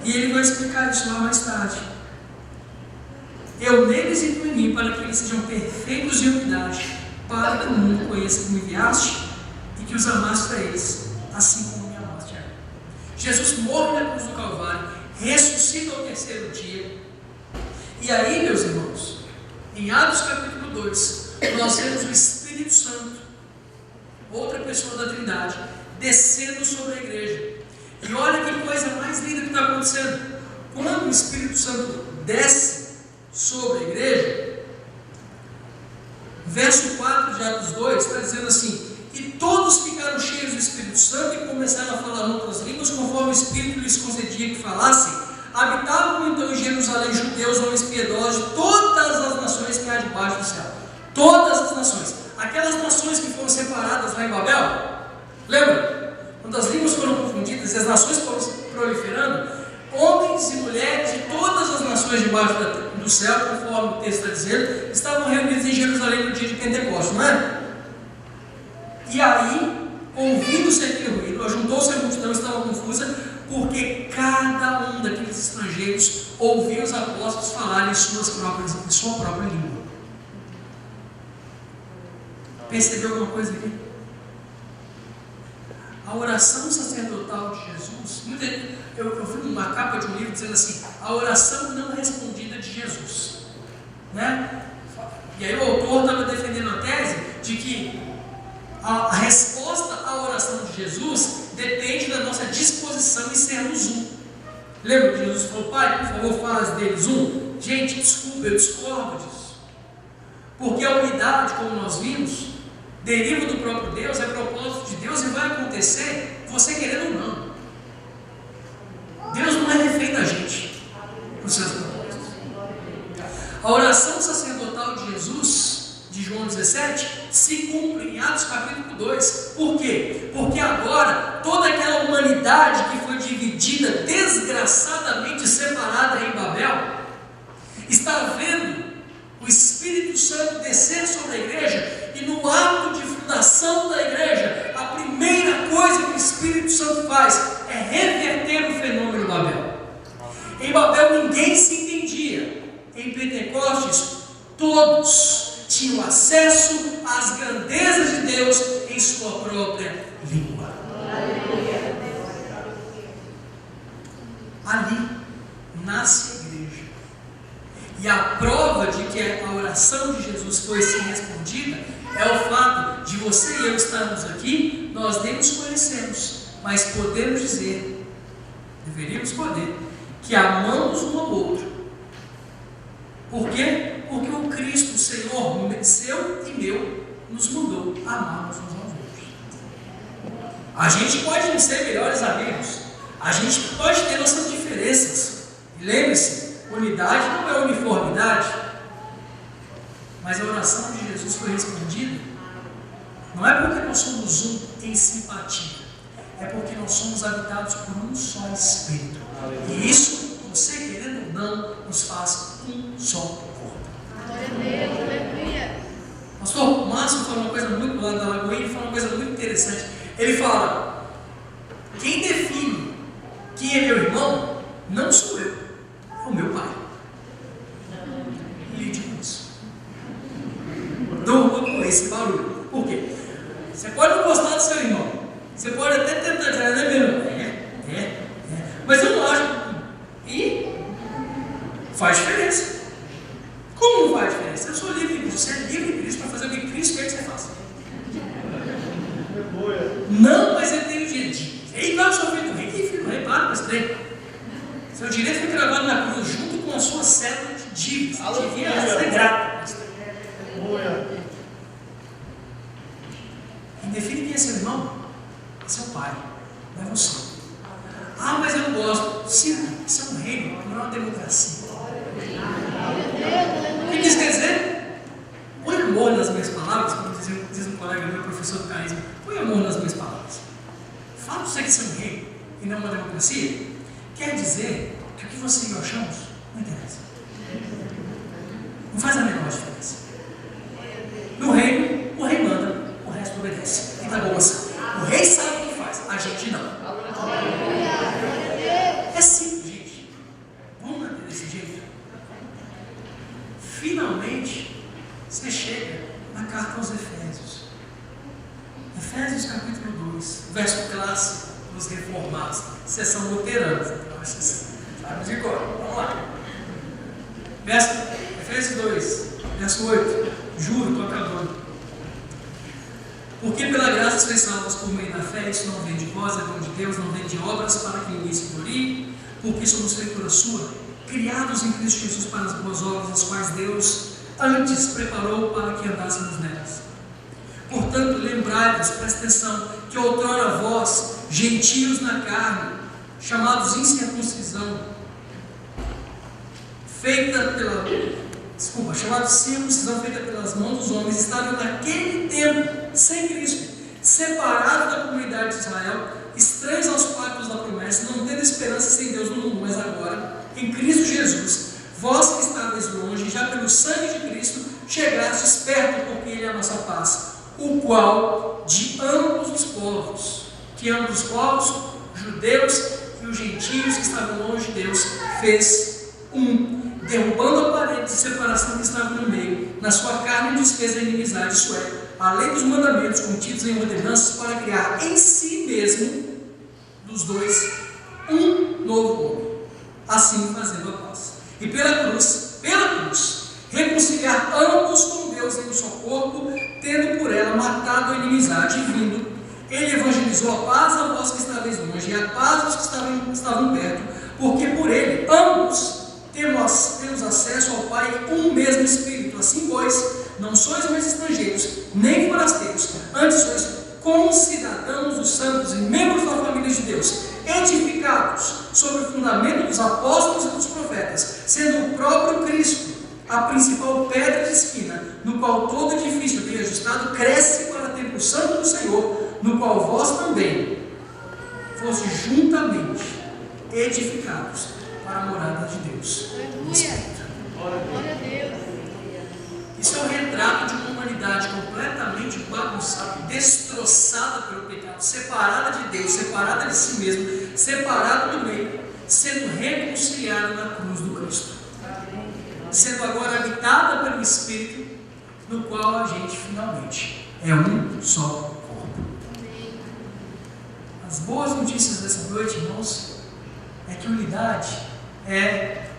E ele vai explicar isso lá mais tarde. Eu neles e tu em mim, para que eles sejam perfeitos em unidade, para que o mundo conheça que me enviaste e que os amaste a eles, assim como me amaste a mim. Jesus morre na cruz do Calvário, ressuscita ao 3º dia. E aí, meus irmãos, em Atos capítulo 2, nós vemos o Espírito Santo, outra pessoa da Trindade, descendo sobre a igreja. E olha que coisa mais linda que está acontecendo. Quando o Espírito Santo desce sobre a igreja, verso 4 de Atos 2 está dizendo assim: e todos ficaram cheios do Espírito Santo e começaram a falar outras línguas, conforme o Espírito lhes concedia que falassem. Habitavam então em Jerusalém judeus, homens piedosos de todas as nações que há debaixo do céu. Todas as nações. Aquelas nações que foram separadas lá em Babel, lembra? Quando as línguas foram confundidas e as nações foram proliferando, homens e mulheres de todas as nações debaixo do céu, conforme o texto está dizendo, estavam reunidos em Jerusalém no dia de Pentecostes, não é? E aí, ouvindo-se aquele ruído, ajuntou-se a multidão, estava confusa, porque cada um daqueles estrangeiros ouvia os apóstolos falarem em sua própria língua. Percebeu alguma coisa aqui? A oração sacerdotal de Jesus, eu vi uma capa de um livro dizendo assim: a oração não respondida de Jesus, né? E aí o autor estava defendendo a tese de que a resposta à oração de Jesus depende da nossa disposição em sermos um. Lembra que Jesus falou: Pai, por favor, faz deles um? Gente, desculpa, eu discordo disso, porque a unidade, como nós vimos, deriva do próprio Deus, é propósito de Deus e vai acontecer você querendo ou não. Deus não é refém da gente com seus propósitos. A oração sacerdotal de João 17 se cumpre em Atos capítulo 2. Por quê? Porque agora toda aquela humanidade que foi dividida, desgraçadamente separada em Babel, está vendo o Espírito Santo descer sobre a igreja, e no ato de fundação da igreja, a primeira coisa que o Espírito Santo faz é reverter o fenômeno Babel. Em Babel ninguém se entendia. Em Pentecostes todos tinham acesso às grandezas de Deus em sua própria língua. Ali nasce a igreja. E a prova de que a oração de Jesus foi sim respondida é o fato de você e eu estarmos aqui. Nós nem nos conhecemos, mas podemos dizer, deveríamos poder, que amamos um ao outro. Por quê? Porque o Cristo, o Senhor seu e meu, nos mandou amarmos uns aos outros. A gente pode não ser melhores amigos, a gente pode ter nossas diferenças, e lembre-se, unidade não é uniformidade, mas a oração de Jesus foi respondida, não é porque nós somos um em simpatia, é porque nós somos habitados por um só Espírito, e isso, você querendo ou não, nos faz um só corpo. Pastor Márcio falou uma coisa muito lá da Lagoinha, ele falou uma coisa muito interessante. Ele fala: quem define quem é meu irmão não sou eu, é o meu pai. Lide com isso. Durma com esse barulho. Por quê? Você pode não gostar do seu irmão, você pode até tentar dizer, né, meu irmão? Mas eu não acho. E faz diferença. Como não faz diferença? Eu sou livre em Cristo. Você é livre em Cristo para fazer o que Cristo quer que você faça. Não, mas ele tem o direito. Ei, não, sou filho do rei. Que filho do rei? Para com esse trem. Seu direito foi gravado na cruz junto com a sua cédula de dívida. Você devia ser grato. Quem define quem é seu irmão é seu pai, não é você. Ah, mas eu não gosto. Sim, isso é um reino, não é uma democracia. O que isso quer dizer? Põe amor nas minhas palavras, como diz um colega meu, professor do carisma. Põe amor nas minhas palavras. Fala para você que isso é um reino e não uma democracia. Quer dizer que o que você e eu achamos não interessa. Não faz a menor diferença. No reino, o rei manda, o resto obedece. E tá bom assim. O rei sabe o que faz, a gente não. É simples, gente. Vamos manter desse jeito. Finalmente, você chega na carta aos Efésios. Efésios capítulo 2, verso clássico dos reformados, sessão luterana. Sabe de cor? Vamos lá. Efésios 2, verso 8. Juro, estou acabando. Porque pela graça sois salvos por meio da fé, isso não vem de vós, é dom de Deus, não vem de obras, para que ninguém se glorie, porque somos feitura sua, criados em Cristo Jesus para as boas obras, as quais Deus antes preparou para que andássemos nelas. Portanto, lembrai-vos, presta atenção, que outrora vós, gentios na carne, chamados incircuncisão, chamados circuncisão feita pelas mãos dos homens, estavam naquele tempo sem Cristo, separados da comunidade de Israel, estranhos aos pactos da promessa, não tendo esperança sem Deus no mundo, mas agora, em Cristo Jesus, vós que estáveis longe, já pelo sangue de Cristo, chegastes perto, porque Ele é a nossa paz, o qual de ambos os povos, que ambos os povos, judeus e os gentios que estavam longe de Deus, fez um, derrubando a parede de separação que estava no meio, na sua carne desfez a inimizade, isso é, a lei dos mandamentos contidos em ordenanças, para criar em si mesmo, dos dois, um novo homem, assim fazendo a paz. E pela cruz, reconciliar ambos com Deus em um só corpo, tendo por ela matado a inimizade, e vindo, ele evangelizou a paz a vós que estáveis longe, e a paz aos que estavam perto, porque por ele, ambos, temos acesso ao Pai em um mesmo Espírito. Assim, pois, não sois mais estrangeiros, nem forasteiros, antes sois concidadãos dos santos e membros da família de Deus, edificados sobre o fundamento dos apóstolos e dos profetas, sendo o próprio Cristo a principal pedra de esquina, no qual todo edifício cresce para o templo santo do Senhor, no qual vós também fosse juntamente edificados para a morada de Deus. Aleluia. Glória a Deus. Isso é um retrato de uma humanidade completamente bagunçada, destroçada pelo pecado, separada de Deus, separada de si mesmo, separada do meio, sendo reconciliada na cruz do Cristo, sendo agora habitada pelo Espírito, no qual a gente finalmente é um só corpo. As boas notícias dessa noite, irmãos, é que unidade é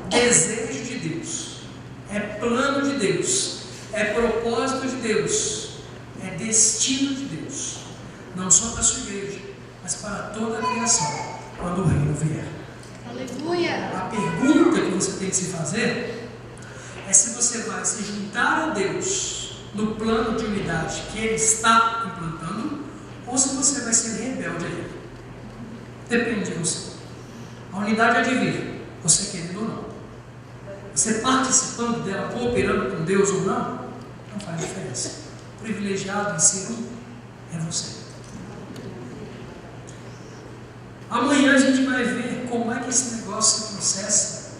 desejo de Deus, é plano de Deus, é propósito de Deus, é destino de Deus, não só para a sua igreja, mas para toda a criação, quando o reino vier. Aleluia. A pergunta que você tem que se fazer é se você vai se juntar a Deus no plano de unidade que Ele está implantando, ou se você vai ser rebelde a Ele. Depende de você. A unidade há de vir, você querendo ou não. Você participando dela, cooperando com Deus ou não faz diferença. O privilegiado em ser um é você. Amanhã a gente vai ver como é que esse negócio se processa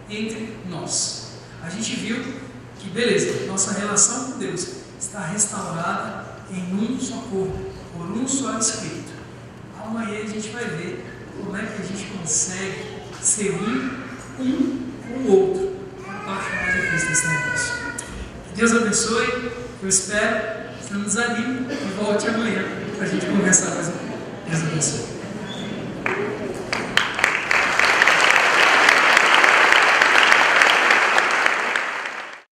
entre nós. A gente viu que, beleza, nossa relação com Deus está restaurada em um só corpo, por um só Espírito. Amanhã a gente vai ver como é que a gente consegue ser um com o outro. É a parte mais difícil desse negócio. Que Deus abençoe, eu espero, você não desanime e volte amanhã para a gente conversar mais um pouco. Deus abençoe.